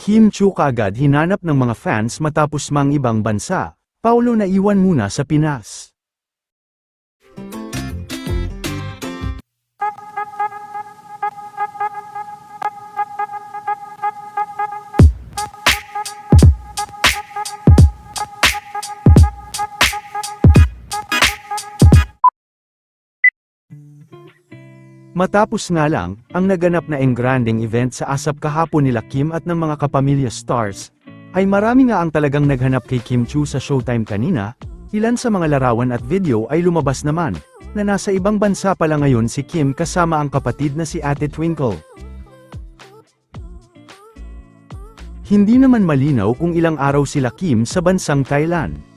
Kim Chiu kaagad hinanap ng mga fans matapos mang ibang bansa. Paulo naiwan muna sa Pinas. Matapos nga lang, ang naganap na engranding event sa ASAP kahapon nila Kim at ng mga kapamilya stars, ay marami nga ang talagang naghanap kay Kim Chiu sa Showtime kanina. Ilan sa mga larawan at video ay lumabas naman, na nasa ibang bansa pala ngayon si Kim kasama ang kapatid na si Ate Twinkle. Hindi naman malinaw kung ilang araw sila Kim sa bansang Thailand.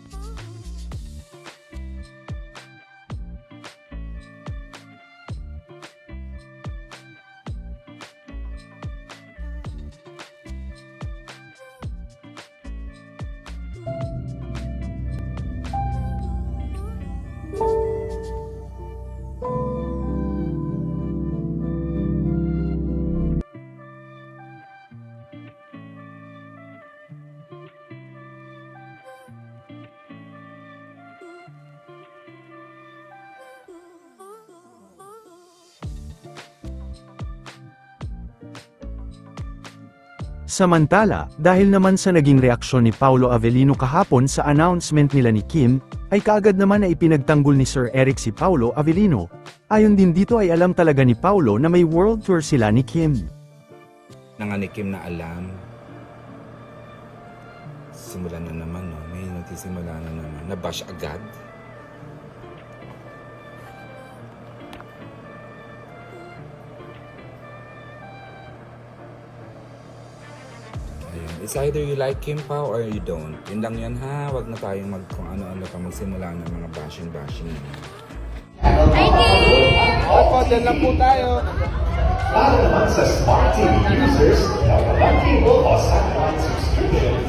Samantala, dahil naman sa naging reaksyon ni Paolo Avellino kahapon sa announcement nila ni Kim, ay kaagad naman na ipinagtanggol ni Sir Eric si Paolo Avellino. Ayon din dito ay alam talaga ni Paolo na may world tour sila ni Kim. Nga ni Kim na alam. Simula na naman, no? May nagsisimula na naman. Nabash agad. It's either you like Kim Pao or you don't. Yun lang yan ha. Wag na tayong kung ano-ano pa magsimula ng mga bashing-bashing. Hi, Kim! Opo, dyan lang po tayo. Lalo naman sa Smart TV users, Smart TV will o satellite subscription.